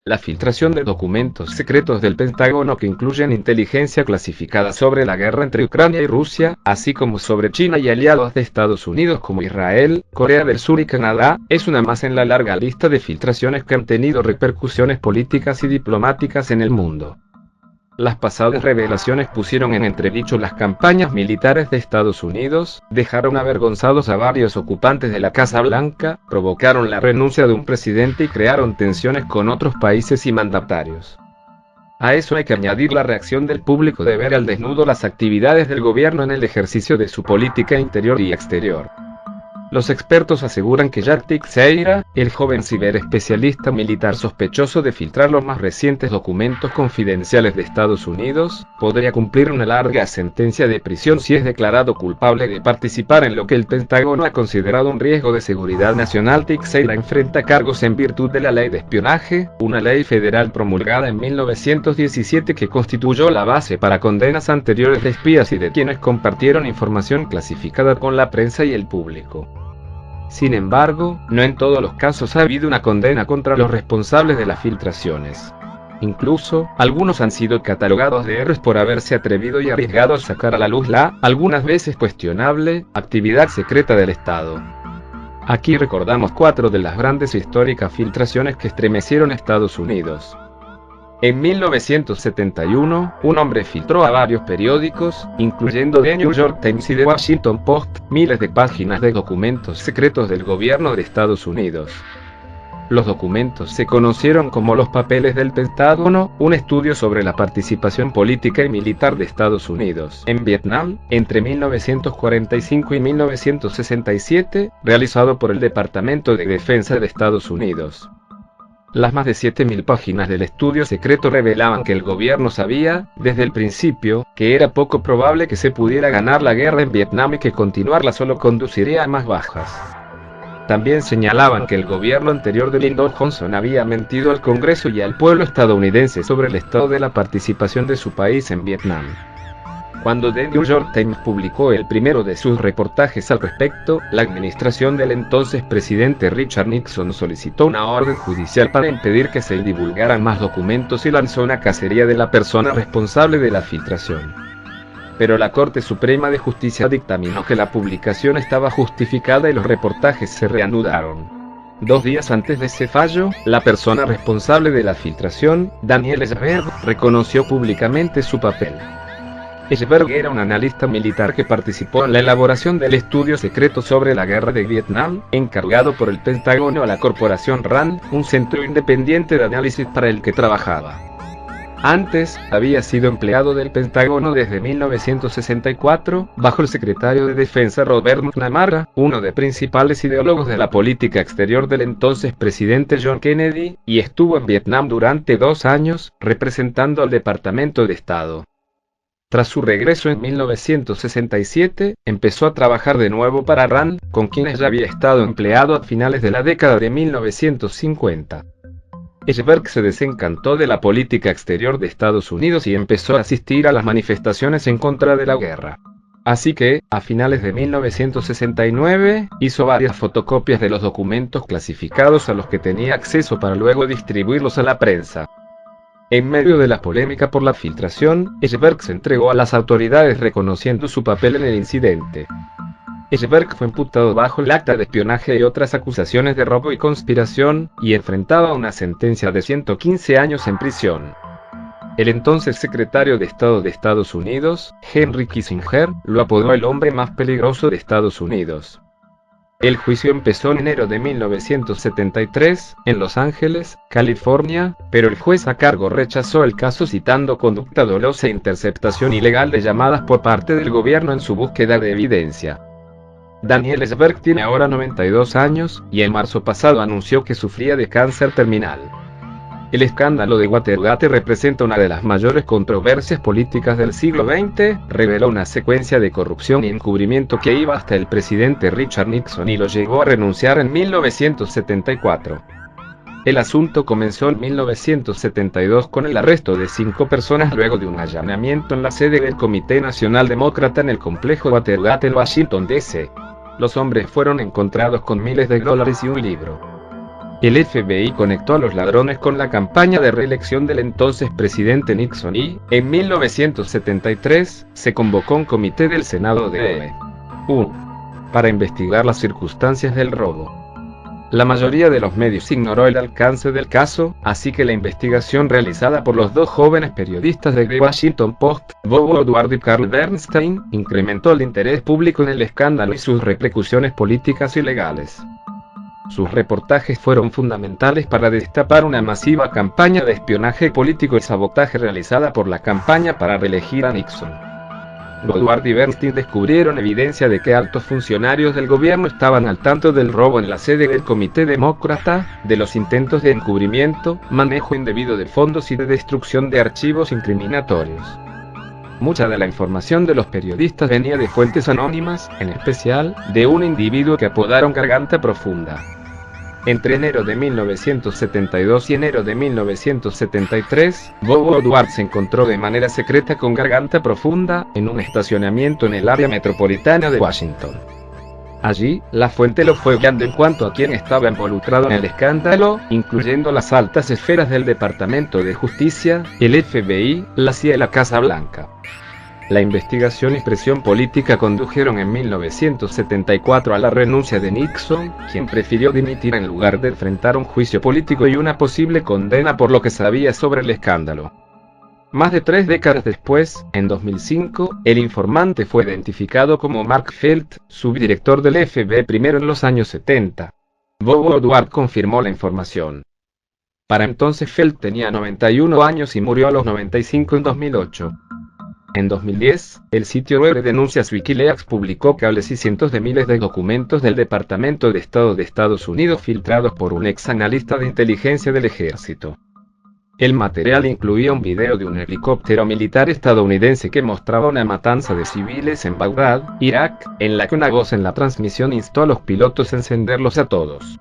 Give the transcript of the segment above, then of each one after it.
La filtración de documentos secretos del Pentágono que incluyen inteligencia clasificada sobre la guerra entre Ucrania y Rusia, así como sobre China y aliados de Estados Unidos como Israel, Corea del Sur y Canadá, es una más en la larga lista de filtraciones que han tenido repercusiones políticas y diplomáticas en el mundo. Las pasadas revelaciones pusieron en entredicho las campañas militares de Estados Unidos, dejaron avergonzados a varios ocupantes de la Casa Blanca, provocaron la renuncia de un presidente y crearon tensiones con otros países y mandatarios. A eso hay que añadir la reacción del público de ver al desnudo las actividades del gobierno en el ejercicio de su política interior y exterior. Los expertos aseguran que Jack Teixeira, el joven ciberespecialista militar sospechoso de filtrar los más recientes documentos confidenciales de Estados Unidos, podría cumplir una larga sentencia de prisión si es declarado culpable de participar en lo que el Pentágono ha considerado un riesgo de seguridad nacional. Teixeira enfrenta cargos en virtud de la Ley de Espionaje, una ley federal promulgada en 1917 que constituyó la base para condenas anteriores de espías y de quienes compartieron información clasificada con la prensa y el público. Sin embargo, no en todos los casos ha habido una condena contra los responsables de las filtraciones. Incluso, algunos han sido catalogados de héroes por haberse atrevido y arriesgado a sacar a la luz la, algunas veces cuestionable, actividad secreta del Estado. Aquí recordamos 4 de las grandes e históricas filtraciones que estremecieron a Estados Unidos. En 1971, un hombre filtró a varios periódicos, incluyendo The New York Times y The Washington Post, miles de páginas de documentos secretos del gobierno de Estados Unidos. Los documentos se conocieron como los papeles del Pentágono, un estudio sobre la participación política y militar de Estados Unidos en Vietnam, entre 1945 y 1967, realizado por el Departamento de Defensa de Estados Unidos. Las más de 7.000 páginas del estudio secreto revelaban que el gobierno sabía, desde el principio, que era poco probable que se pudiera ganar la guerra en Vietnam y que continuarla solo conduciría a más bajas. También señalaban que el gobierno anterior de Lyndon Johnson había mentido al Congreso y al pueblo estadounidense sobre el estado de la participación de su país en Vietnam. Cuando The New York Times publicó el primero de sus reportajes al respecto, la administración del entonces presidente Richard Nixon solicitó una orden judicial para impedir que se divulgaran más documentos y lanzó una cacería de la persona responsable de la filtración. Pero la Corte Suprema de Justicia dictaminó que la publicación estaba justificada y los reportajes se reanudaron. 2 días antes de ese fallo, la persona responsable de la filtración, Daniel Ellsberg, reconoció públicamente su papel. Ellsberg era un analista militar que participó en la elaboración del estudio secreto sobre la guerra de Vietnam, encargado por el Pentágono a la corporación RAND, un centro independiente de análisis para el que trabajaba. Antes, había sido empleado del Pentágono desde 1964, bajo el secretario de Defensa Robert McNamara, uno de los principales ideólogos de la política exterior del entonces presidente John Kennedy, y estuvo en Vietnam durante 2 años, representando al Departamento de Estado. Tras su regreso en 1967, empezó a trabajar de nuevo para RAND, con quienes ya había estado empleado a finales de la década de 1950. Ellsberg se desencantó de la política exterior de Estados Unidos y empezó a asistir a las manifestaciones en contra de la guerra. Así que, a finales de 1969, hizo varias fotocopias de los documentos clasificados a los que tenía acceso para luego distribuirlos a la prensa. En medio de la polémica por la filtración, Ellsberg se entregó a las autoridades reconociendo su papel en el incidente. Ellsberg fue imputado bajo el acta de espionaje y otras acusaciones de robo y conspiración, y enfrentaba una sentencia de 115 años en prisión. El entonces secretario de Estado de Estados Unidos, Henry Kissinger, lo apodó el hombre más peligroso de Estados Unidos. El juicio empezó en enero de 1973, en Los Ángeles, California, pero el juez a cargo rechazó el caso citando conducta dolosa e interceptación ilegal de llamadas por parte del gobierno en su búsqueda de evidencia. Daniel Ellsberg tiene ahora 92 años, y en marzo pasado anunció que sufría de cáncer terminal. El escándalo de Watergate representa una de las mayores controversias políticas del siglo XX, reveló una secuencia de corrupción y encubrimiento que iba hasta el presidente Richard Nixon y lo llevó a renunciar en 1974. El asunto comenzó en 1972 con el arresto de 5 personas luego de un allanamiento en la sede del Comité Nacional Demócrata en el complejo Watergate en Washington, D.C. Los hombres fueron encontrados con miles de dólares y un libro. El FBI conectó a los ladrones con la campaña de reelección del entonces presidente Nixon y, en 1973, se convocó un comité del Senado de U para investigar las circunstancias del robo. La mayoría de los medios ignoró el alcance del caso, así que la investigación realizada por los dos jóvenes periodistas de The Washington Post, Bob Woodward y Carl Bernstein, incrementó el interés público en el escándalo y sus repercusiones políticas y legales. Sus reportajes fueron fundamentales para destapar una masiva campaña de espionaje político y sabotaje realizada por la campaña para reelegir a Nixon. Woodward y Bernstein descubrieron evidencia de que altos funcionarios del gobierno estaban al tanto del robo en la sede del Comité Demócrata, de los intentos de encubrimiento, manejo indebido de fondos y de destrucción de archivos incriminatorios. Mucha de la información de los periodistas venía de fuentes anónimas, en especial, de un individuo que apodaron Garganta Profunda. Entre enero de 1972 y enero de 1973, Bob Woodward se encontró de manera secreta con Garganta Profunda, en un estacionamiento en el área metropolitana de Washington. Allí, la fuente lo fue guiando en cuanto a quién estaba involucrado en el escándalo, incluyendo las altas esferas del Departamento de Justicia, el FBI, la CIA y la Casa Blanca. La investigación y presión política condujeron en 1974 a la renuncia de Nixon, quien prefirió dimitir en lugar de enfrentar un juicio político y una posible condena por lo que sabía sobre el escándalo. Más de 3 décadas después, en 2005, el informante fue identificado como Mark Felt, subdirector del FBI primero en los años 70. Bob Woodward confirmó la información. Para entonces Felt tenía 91 años y murió a los 95 en 2008. En 2010, el sitio web de denuncias Wikileaks publicó cables y cientos de miles de documentos del Departamento de Estado de Estados Unidos filtrados por un ex analista de inteligencia del ejército. El material incluía un video de un helicóptero militar estadounidense que mostraba una matanza de civiles en Bagdad, Irak, en la que una voz en la transmisión instó a los pilotos a encenderlos a todos.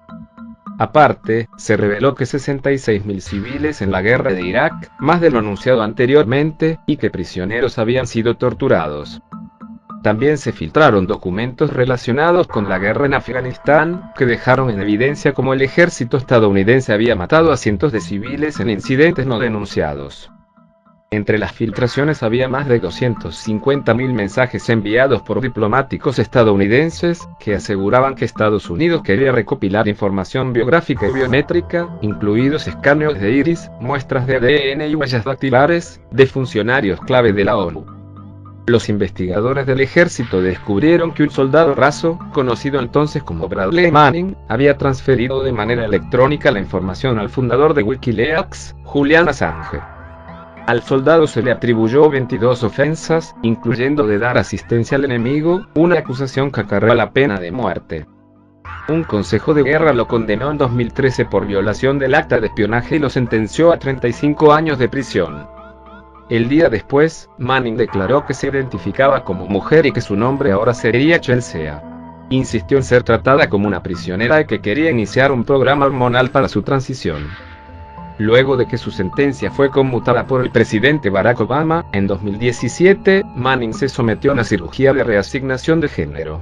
Aparte, se reveló que 66.000 civiles en la guerra de Irak, más de lo anunciado anteriormente, y que prisioneros habían sido torturados. También se filtraron documentos relacionados con la guerra en Afganistán, que dejaron en evidencia cómo el ejército estadounidense había matado a cientos de civiles en incidentes no denunciados. Entre las filtraciones había más de 250.000 mensajes enviados por diplomáticos estadounidenses, que aseguraban que Estados Unidos quería recopilar información biográfica y biométrica, incluidos escáneos de iris, muestras de ADN y huellas dactilares, de funcionarios clave de la ONU. Los investigadores del ejército descubrieron que un soldado raso, conocido entonces como Bradley Manning, había transferido de manera electrónica la información al fundador de Wikileaks, Julian Assange. Al soldado se le atribuyó 22 ofensas, incluyendo de dar asistencia al enemigo, una acusación que acarrea la pena de muerte. Un consejo de guerra lo condenó en 2013 por violación del acta de espionaje y lo sentenció a 35 años de prisión. El día después, Manning declaró que se identificaba como mujer y que su nombre ahora sería Chelsea. Insistió en ser tratada como una prisionera y que quería iniciar un programa hormonal para su transición. Luego de que su sentencia fue conmutada por el presidente Barack Obama, en 2017, Manning se sometió a una cirugía de reasignación de género.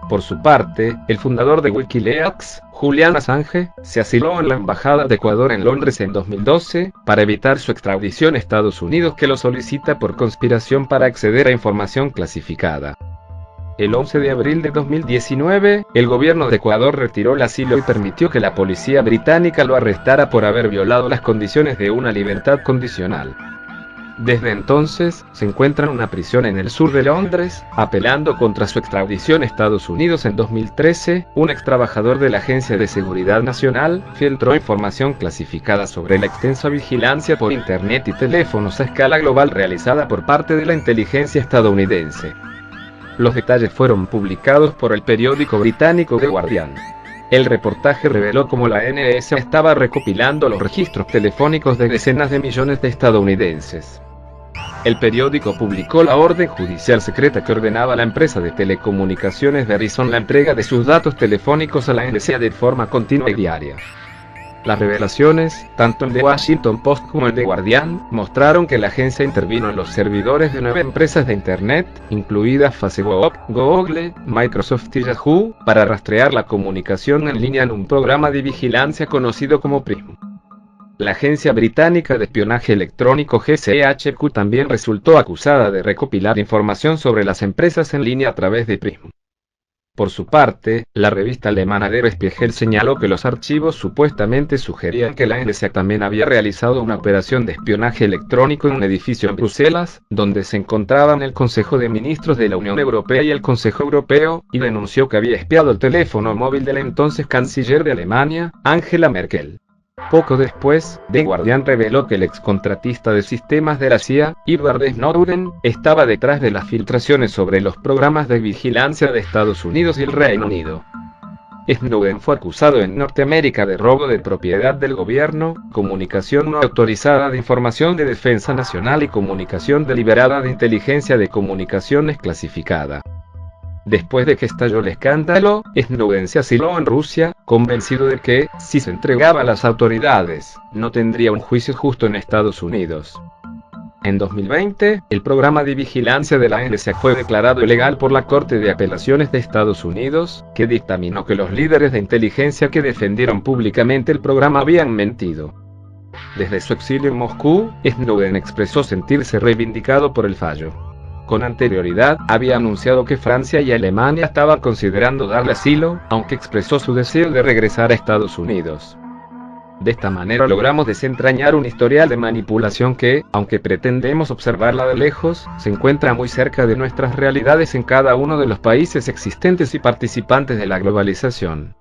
Por su parte, el fundador de Wikileaks, Julian Assange, se asiló en la Embajada de Ecuador en Londres en 2012, para evitar su extradición a Estados Unidos, que lo solicita por conspiración para acceder a información clasificada. El 11 de abril de 2019, el gobierno de Ecuador retiró el asilo y permitió que la policía británica lo arrestara por haber violado las condiciones de una libertad condicional. Desde entonces, se encuentra en una prisión en el sur de Londres, apelando contra su extradición a Estados Unidos. En 2013, un ex trabajador de la Agencia de Seguridad Nacional filtró información clasificada sobre la extensa vigilancia por Internet y teléfonos a escala global realizada por parte de la inteligencia estadounidense. Los detalles fueron publicados por el periódico británico The Guardian. El reportaje reveló cómo la NSA estaba recopilando los registros telefónicos de decenas de millones de estadounidenses. El periódico publicó la orden judicial secreta que ordenaba a la empresa de telecomunicaciones Verizon la entrega de sus datos telefónicos a la NSA de forma continua y diaria. Las revelaciones, tanto en The Washington Post como en The Guardian, mostraron que la agencia intervino en los servidores de 9 empresas de Internet, incluidas Facebook, Google, Microsoft y Yahoo, para rastrear la comunicación en línea en un programa de vigilancia conocido como PRISM. La agencia británica de espionaje electrónico GCHQ también resultó acusada de recopilar información sobre las empresas en línea a través de PRISM. Por su parte, la revista alemana Der Spiegel señaló que los archivos supuestamente sugerían que la NSA también había realizado una operación de espionaje electrónico en un edificio en Bruselas, donde se encontraban el Consejo de Ministros de la Unión Europea y el Consejo Europeo, y denunció que había espiado el teléfono móvil de la entonces canciller de Alemania, Angela Merkel. Poco después, The Guardian reveló que el excontratista de sistemas de la CIA, Edward Snowden, estaba detrás de las filtraciones sobre los programas de vigilancia de Estados Unidos y el Reino Unido. Snowden fue acusado en Norteamérica de robo de propiedad del gobierno, comunicación no autorizada de información de defensa nacional y comunicación deliberada de inteligencia de comunicaciones clasificada. Después de que estalló el escándalo, Snowden se asiló en Rusia, convencido de que, si se entregaba a las autoridades, no tendría un juicio justo en Estados Unidos. En 2020, el programa de vigilancia de la NSA fue declarado ilegal por la Corte de Apelaciones de Estados Unidos, que dictaminó que los líderes de inteligencia que defendieron públicamente el programa habían mentido. Desde su exilio en Moscú, Snowden expresó sentirse reivindicado por el fallo. Con anterioridad, había anunciado que Francia y Alemania estaban considerando darle asilo, aunque expresó su deseo de regresar a Estados Unidos. De esta manera logramos desentrañar un historial de manipulación que, aunque pretendemos observarla de lejos, se encuentra muy cerca de nuestras realidades en cada uno de los países existentes y participantes de la globalización.